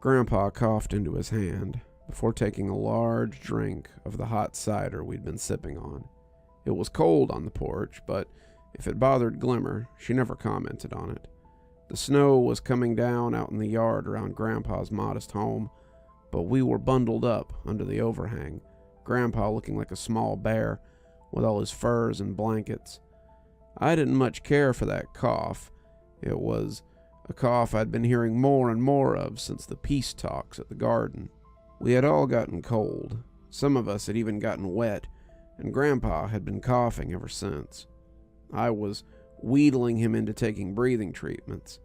Grandpa coughed into his hand before taking a large drink of the hot cider we'd been sipping on. It was cold on the porch, but if it bothered Glimmer, she never commented on it. The snow was coming down out in the yard around Grandpa's modest home, but we were bundled up under the overhang, Grandpa looking like a small bear with all his furs and blankets. I didn't much care for that cough. It was a cough I'd been hearing more and more of since the peace talks at the garden. We had all gotten cold. Some of us had even gotten wet, and Grandpa had been coughing ever since. I was wheedling him into taking breathing treatments,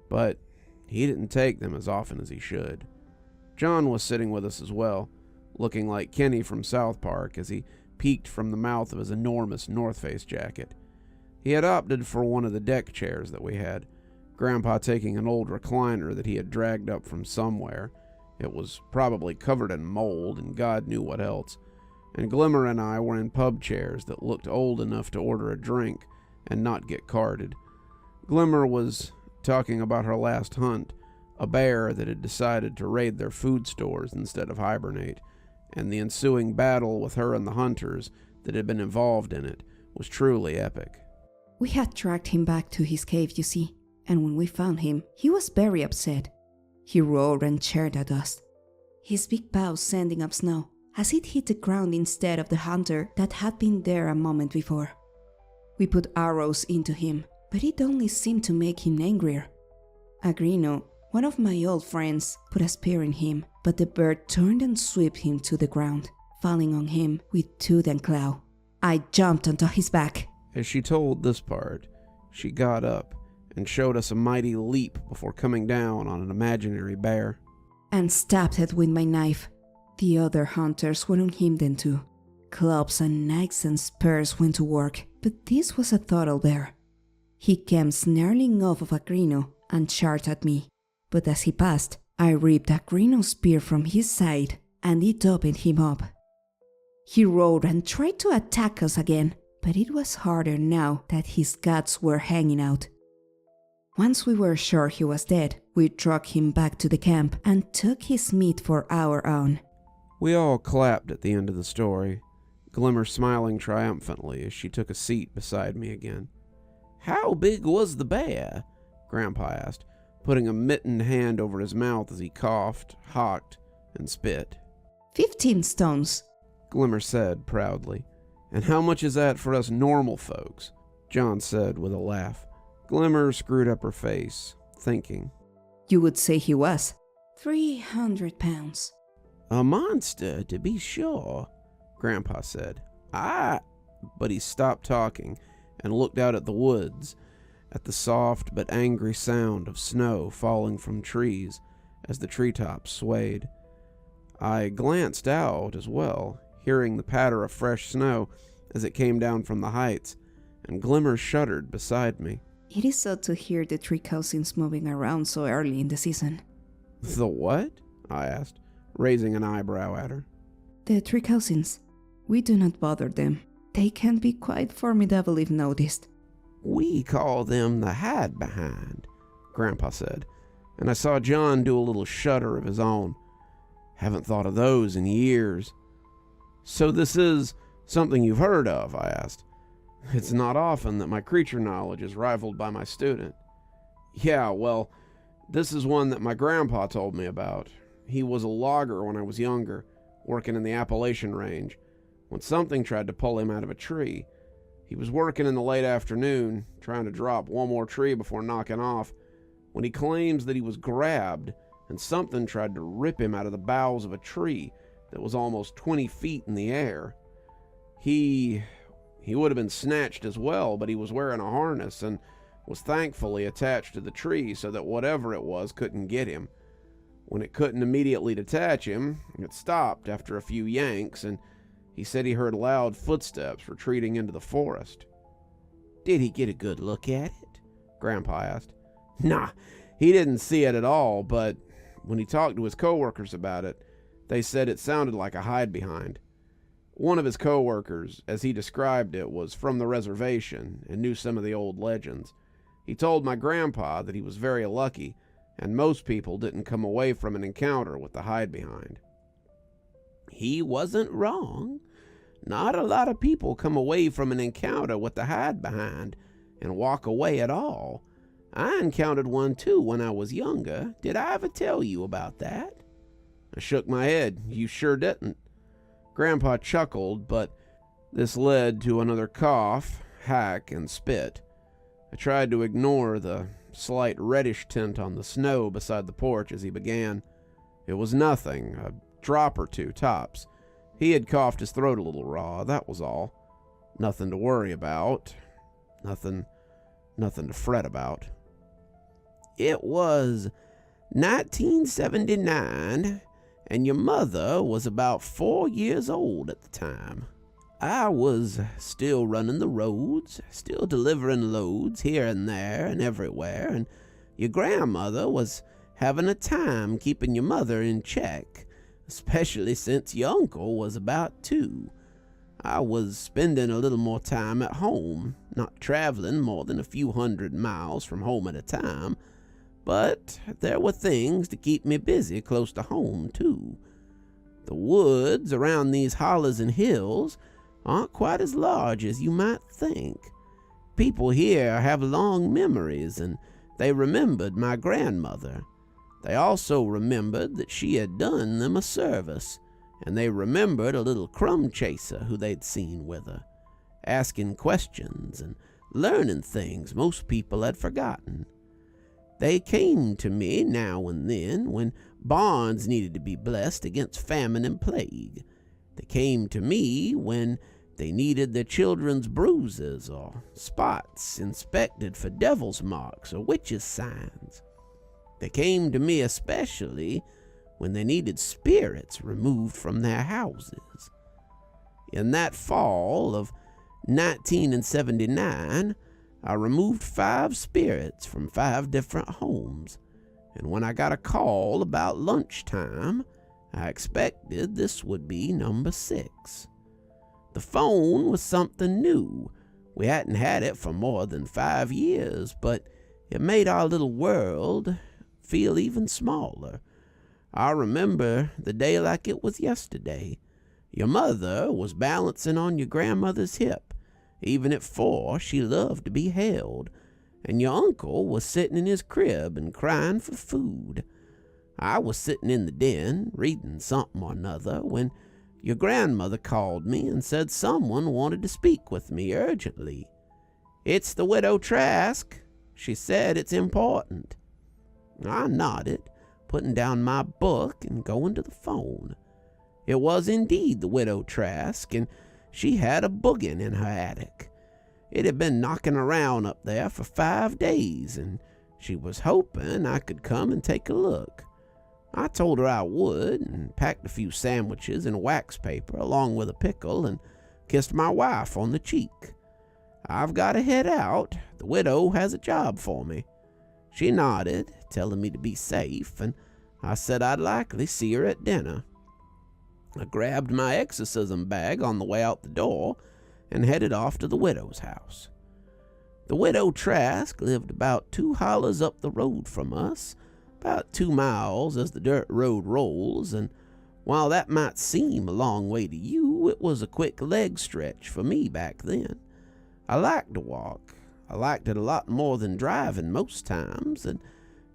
but he didn't take them as often as he should. John was sitting with us as well, looking like Kenny from South Park as he peeked from the mouth of his enormous North Face jacket. He had opted for one of the deck chairs that we had, Grandpa taking an old recliner that he had dragged up from somewhere. It was probably covered in mold and God knew what else, and Glimmer and I were in pub chairs that looked old enough to order a drink and not get carded. Glimmer was talking about her last hunt, a bear that had decided to raid their food stores instead of hibernate, and the ensuing battle with her and the hunters that had been involved in it was truly epic. We had tracked him back to his cave, you see, and when we found him, he was very upset. He roared and cheered at us, his big paws sending up snow as it hit the ground instead of the hunter that had been there a moment before. We put arrows into him, but it only seemed to make him angrier. Agrino, one of my old friends, put a spear in him, but the bird turned and swept him to the ground, falling on him with tooth and claw. I jumped onto his back. As she told this part, she got up and showed us a mighty leap before coming down on an imaginary bear. And stabbed it with my knife. The other hunters were on him then too. Clubs and knives and spurs went to work, but this was a total bear. He came snarling off of Agrino and charged at me, but as he passed, I ripped Agrino's spear from his side and it opened him up. He roared and tried to attack us again, but it was harder now that his guts were hanging out. Once we were sure he was dead, we dragged him back to the camp and took his meat for our own. We all clapped at the end of the story, Glimmer smiling triumphantly as she took a seat beside me again. "How big was the bear?" Grandpa asked, putting a mittened hand over his mouth as he coughed, hawked, and spit. 15 stones, Glimmer said proudly. "And how much is that for us normal folks?" John said with a laugh. Glimmer screwed up her face, thinking. You would say he was. 300 pounds. "A monster, to be sure," Grandpa said. But he stopped talking and looked out at the woods, at the soft but angry sound of snow falling from trees as the treetops swayed. I glanced out as well, hearing the patter of fresh snow as it came down from the heights, and Glimmer shuddered beside me. It is odd to hear the three cousins moving around so early in the season. "The what?" I asked, raising an eyebrow at her. The three cousins. We do not bother them. They can be quite formidable if noticed. "We call them the hide-behind," Grandpa said, and I saw John do a little shudder of his own. "Haven't thought of those in years." "So this is something you've heard of?" I asked. It's not often that my creature knowledge is rivaled by my student. "Yeah, well, this is one that my grandpa told me about. He was a logger when I was younger, working in the Appalachian range, when something tried to pull him out of a tree. He was working in the late afternoon, trying to drop one more tree before knocking off, when he claims that he was grabbed and something tried to rip him out of the boughs of a tree that was almost 20 feet in the air. He would have been snatched as well, but he was wearing a harness and was thankfully attached to the tree so that whatever it was couldn't get him. When it couldn't immediately detach him, it stopped after a few yanks, and he said he heard loud footsteps retreating into the forest." "Did he get a good look at it?" Grandpa asked. "Nah, he didn't see it at all, but when he talked to his coworkers about it, they said it sounded like a hide-behind. One of his coworkers, as he described it, was from the reservation and knew some of the old legends. He told my grandpa that he was very lucky and most people didn't come away from an encounter with the hide-behind. He wasn't wrong. Not a lot of people come away from an encounter with the hide-behind and walk away at all. I encountered one too when I was younger. Did I ever tell you about that? I shook my head. You sure didn't. Grandpa chuckled, but this led to another cough, hack, and spit. I tried to ignore the slight reddish tint on the snow beside the porch as he began. It was nothing, a drop or two tops. He had coughed his throat a little raw, that was all. Nothing to worry about. Nothing to fret about. It was 1979, and your mother was about 4 years old at the time. I was still running the roads, still delivering loads here and there and everywhere, and your grandmother was having a time keeping your mother in check, especially since your uncle was about 2. I was spending a little more time at home, not traveling more than a few 100 miles from home at a time, but there were things to keep me busy close to home, too. The woods around these hollers and hills aren't quite as large as you might think. People here have long memories, and they remembered my grandmother. They also remembered that she had done them a service, and they remembered a little crumb chaser who they'd seen with her, asking questions and learning things most people had forgotten. They came to me now and then when barns needed to be blessed against famine and plague. They came to me when they needed their children's bruises or spots inspected for devil's marks or witches' signs. They came to me especially when they needed spirits removed from their houses. In that fall of 1979, I removed 5 spirits from 5 different homes, and when I got a call about lunchtime, I expected this would be number 6. The phone was something new. We hadn't had it for more than 5 years, but it made our little world feel even smaller. I remember the day like it was yesterday. Your mother was balancing on your grandmother's hip. Even at 4, she loved to be held. And your uncle was sitting in his crib and crying for food. I was sitting in the den, reading something or another, when your grandmother called me and said someone wanted to speak with me urgently. "It's the Widow Trask," she said. "It's important." I nodded, putting down my book and going to the phone. It was indeed the Widow Trask, and she had a boogin in her attic. It had been knocking around up there for 5 days, and she was hoping I could come and take a look. I told her I would, and packed a few sandwiches in wax paper along with a pickle, and kissed my wife on the cheek. "I've got to head out. The widow has a job for me." She nodded, telling me to be safe, and I said I'd likely see her at dinner. I grabbed my exorcism bag on the way out the door and headed off to the widow's house. The Widow Trask lived about 2 hollers up the road from us, about 2 miles as the dirt road rolls, and while that might seem a long way to you, it was a quick leg stretch for me back then. I liked to walk. I liked it a lot more than driving most times, and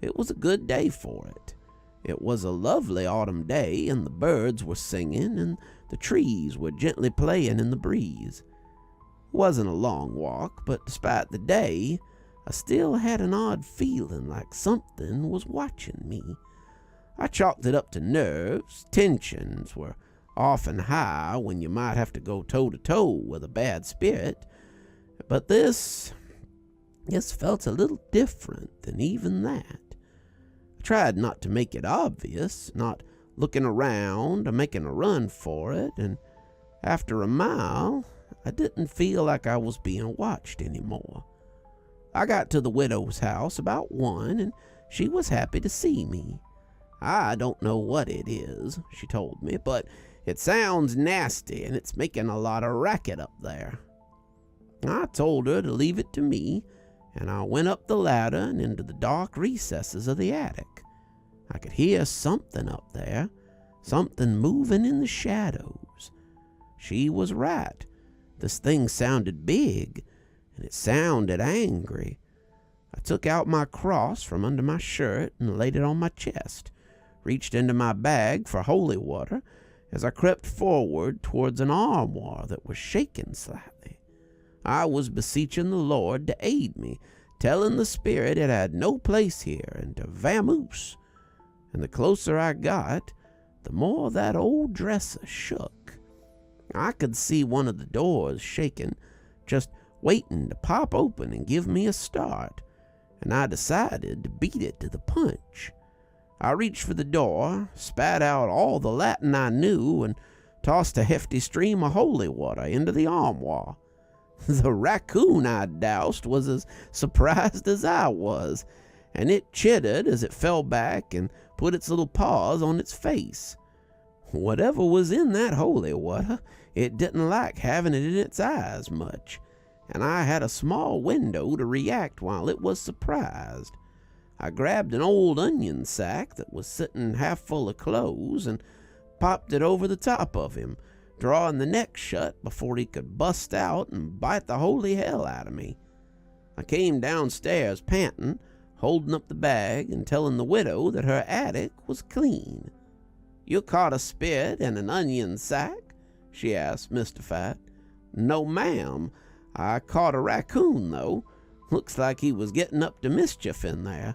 it was a good day for it. It was a lovely autumn day, and the birds were singing, and the trees were gently playing in the breeze. It wasn't a long walk, but despite the day, I still had an odd feeling like something was watching me. I chalked it up to nerves. Tensions were often high when you might have to go toe-to-toe with a bad spirit, but this felt a little different than even that. I tried not to make it obvious, not looking around or making a run for it, and after a mile, I didn't feel like I was being watched anymore. I got to the widow's house about 1, and she was happy to see me. "I don't know what it is," she told me, "but it sounds nasty, and it's making a lot of racket up there." I told her to leave it to me, and I went up the ladder and into the dark recesses of the attic. I could hear something up there, something moving in the shadows. She was right. This thing sounded big, and it sounded angry. I took out my cross from under my shirt and laid it on my chest, reached into my bag for holy water as I crept forward towards an armoire that was shaking slightly. I was beseeching the Lord to aid me, telling the spirit it had no place here and to vamoose. And the closer I got, the more that old dresser shook. I could see one of the doors shaking, just waiting to pop open and give me a start, and I decided to beat it to the punch. I reached for the door, spat out all the Latin I knew, and tossed a hefty stream of holy water into the armoire. The raccoon I'd doused was as surprised as I was, and it chittered as it fell back and put its little paws on its face. Whatever was in that holy water, it didn't like having it in its eyes much, and I had a small window to react while it was surprised. I grabbed an old onion sack that was sitting half full of clothes and popped it over the top of him, drawing the neck shut before he could bust out and bite the holy hell out of me. I came downstairs panting, holding up the bag and telling the widow that her attic was clean. "You caught a spit and an onion sack?" she asked, mystified. "No, ma'am. I caught a raccoon, though. Looks like he was getting up to mischief in there."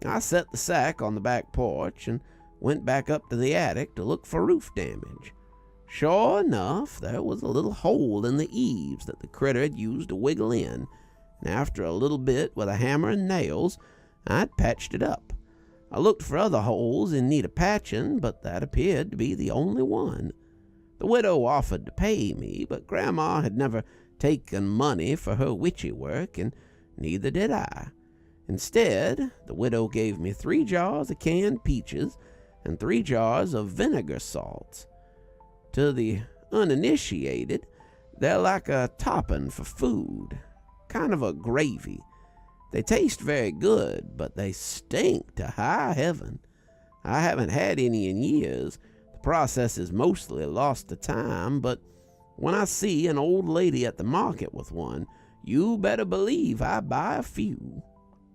I set the sack on the back porch and went back up to the attic to look for roof damage. Sure enough, there was a little hole in the eaves that the critter had used to wiggle in, and after a little bit with a hammer and nails, I'd patched it up. I looked for other holes in need of patching, but that appeared to be the only one. The widow offered to pay me, but Grandma had never taken money for her witchy work, and neither did I. Instead, the widow gave me 3 jars of canned peaches and 3 jars of vinegar salts. To the uninitiated, they're like a topping for food, kind of a gravy. They taste very good, but they stink to high heaven. I haven't had any in years. The process is mostly lost to time, but when I see an old lady at the market with one, you better believe I buy a few.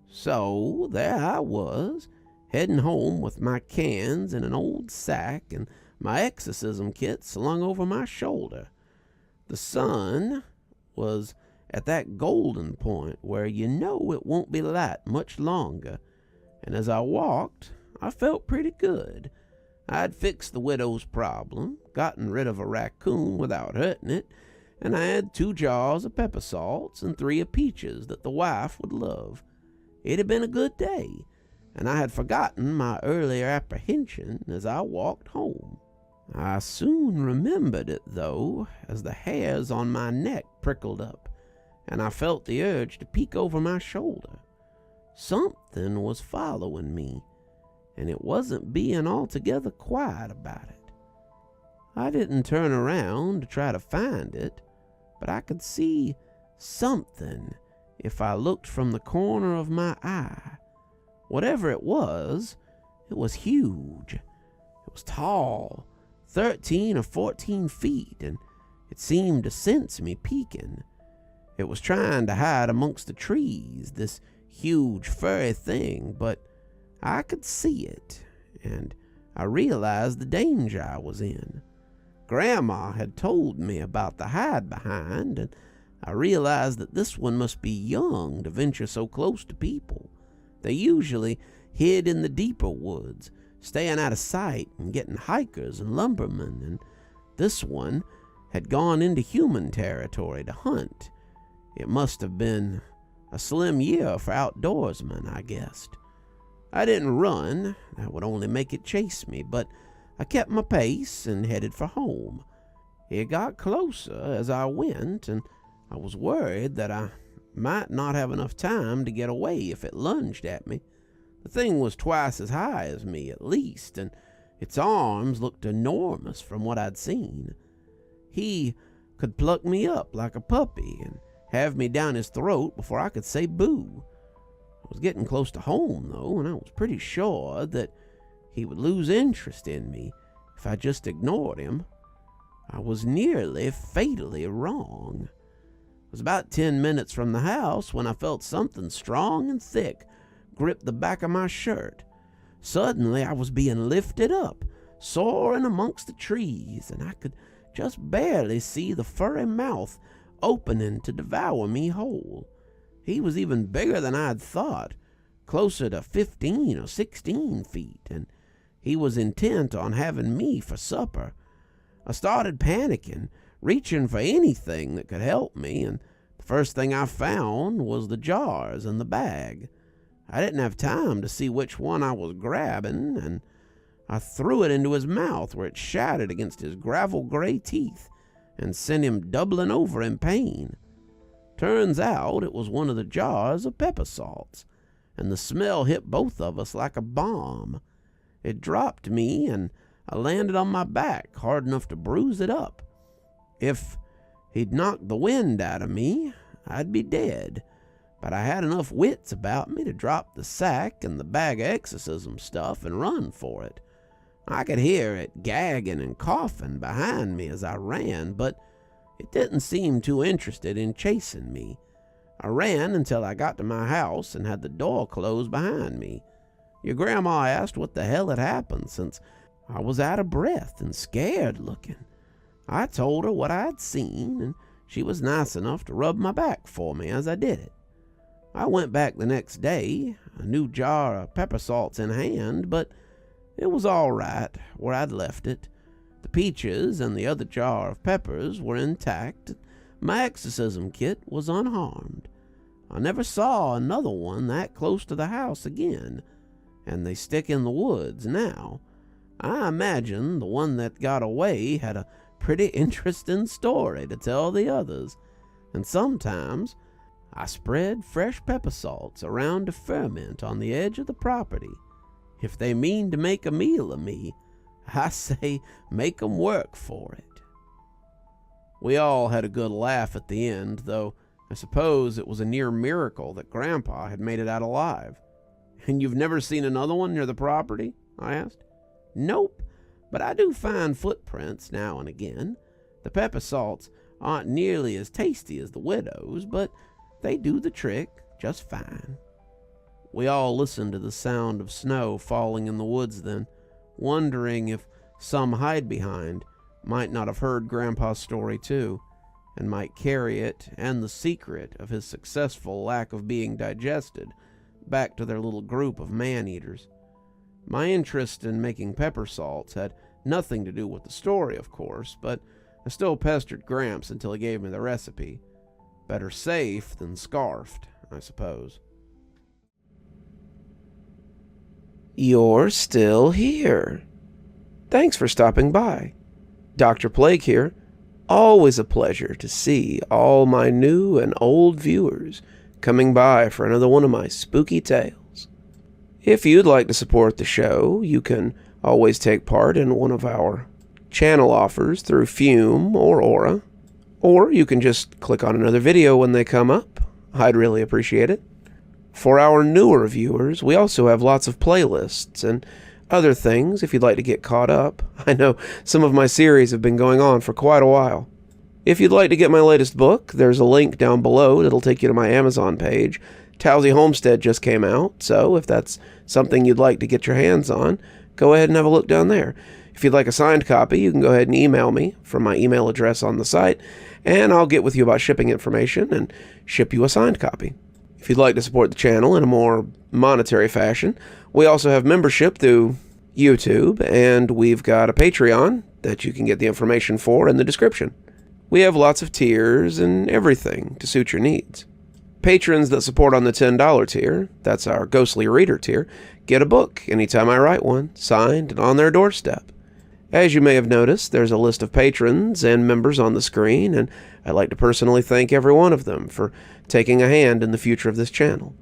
So there I was, heading home with my cans in an old sack and my exorcism kit slung over my shoulder. The sun was at that golden point where you know it won't be light much longer, and as I walked, I felt pretty good. I'd fixed the widow's problem, gotten rid of a raccoon without hurting it, and I had 2 jars of pepper salts and 3 of peaches that the wife would love. It had been a good day, and I had forgotten my earlier apprehension as I walked home. I soon remembered it, though, as the hairs on my neck prickled up, and I felt the urge to peek over my shoulder. Something was following me, and it wasn't being altogether quiet about it. I didn't turn around to try to find it, but I could see something if I looked from the corner of my eye. Whatever it was huge. It was tall, 13 or 14 feet, and it seemed to sense me peeking. It was trying to hide amongst the trees, this huge furry thing, but I could see it, and I realized the danger I was in. Grandma had told me about the hide behind, and I realized that this one must be young to venture so close to people. They usually hid in the deeper woods, staying out of sight and getting hikers and lumbermen, and this one had gone into human territory to hunt. It must have been a slim year for outdoorsmen, I guessed. I didn't run, that would only make it chase me, but I kept my pace and headed for home. It got closer as I went, and I was worried that I might not have enough time to get away if it lunged at me. The thing was twice as high as me at least, and its arms looked enormous from what I'd seen. He could pluck me up like a puppy and have me down his throat before I could say boo. I was getting close to home, though, and I was pretty sure that he would lose interest in me if I just ignored him. I was nearly fatally wrong. It was about 10 minutes from the house when I felt something strong and thick grip the back of my shirt. Suddenly I was being lifted up, soaring amongst the trees, and I could just barely see the furry mouth opening to devour me whole. He was even bigger than I'd thought, closer to 15 or 16 feet, and he was intent on having me for supper. I started panicking, reaching for anything that could help me, and the first thing I found was the jars and the bag. I didn't have time to see which one I was grabbing, and I threw it into his mouth where it shattered against his gravel-gray teeth and sent him doubling over in pain. Turns out it was one of the jars of pepper salts, and the smell hit both of us like a bomb. It dropped me, and I landed on my back hard enough to bruise it up. If he'd knocked the wind out of me, I'd be dead. But I had enough wits about me to drop the sack and the bag of exorcism stuff and run for it. I could hear it gagging and coughing behind me as I ran, but it didn't seem too interested in chasing me. I ran until I got to my house and had the door closed behind me. Your grandma asked what the hell had happened, since I was out of breath and scared looking. I told her what I had seen, and she was nice enough to rub my back for me as I did it. I went back the next day, a new jar of pepper salts in hand, but it was all right where I'd left it. The peaches and the other jar of peppers were intact. My exorcism kit was unharmed. I never saw another one that close to the house again, and they stick in the woods now. I imagine the one that got away had a pretty interesting story to tell the others, and sometimes I spread fresh pepper salts around to ferment on the edge of the property. If they mean to make a meal of me, I say make 'em work for it. We all had a good laugh at the end, though I suppose it was a near miracle that Grandpa had made it out alive. And you've never seen another one near the property? I asked. Nope, but I do find footprints now and again. The pepper salts aren't nearly as tasty as the widow's, but they do the trick just fine. We all listened to the sound of snow falling in the woods then, wondering if some hide-behind might not have heard Grandpa's story too, and might carry it and the secret of his successful lack of being digested back to their little group of man-eaters. My interest in making pepper salts had nothing to do with the story, of course, but I still pestered Gramps until he gave me the recipe. Better safe than scarfed, I suppose. You're still here. Thanks for stopping by. Dr. Plague here. Always a pleasure to see all my new and old viewers coming by for another one of my spooky tales. If you'd like to support the show, you can always take part in one of our channel offers through Fume or Aura, or you can just click on another video when they come up. I'd really appreciate it. For our newer viewers, we also have lots of playlists and other things if you'd like to get caught up. I know some of my series have been going on for quite a while. If you'd like to get my latest book, there's a link down below that'll take you to my Amazon page. Towesey Homestead just came out, so if that's something you'd like to get your hands on, go ahead and have a look down there. If you'd like a signed copy, you can go ahead and email me from my email address on the site, and I'll get with you about shipping information and ship you a signed copy. If you'd like to support the channel in a more monetary fashion, we also have membership through YouTube, and we've got a Patreon that you can get the information for in the description. We have lots of tiers and everything to suit your needs. Patrons that support on the $10 tier, that's our Ghostly Reader tier, get a book anytime I write one, signed and on their doorstep. As you may have noticed, there's a list of patrons and members on the screen, and I'd like to personally thank every one of them for taking a hand in the future of this channel.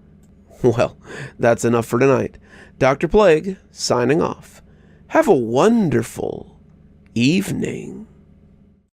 Well, that's enough for tonight. Dr. Plague, signing off. Have a wonderful evening.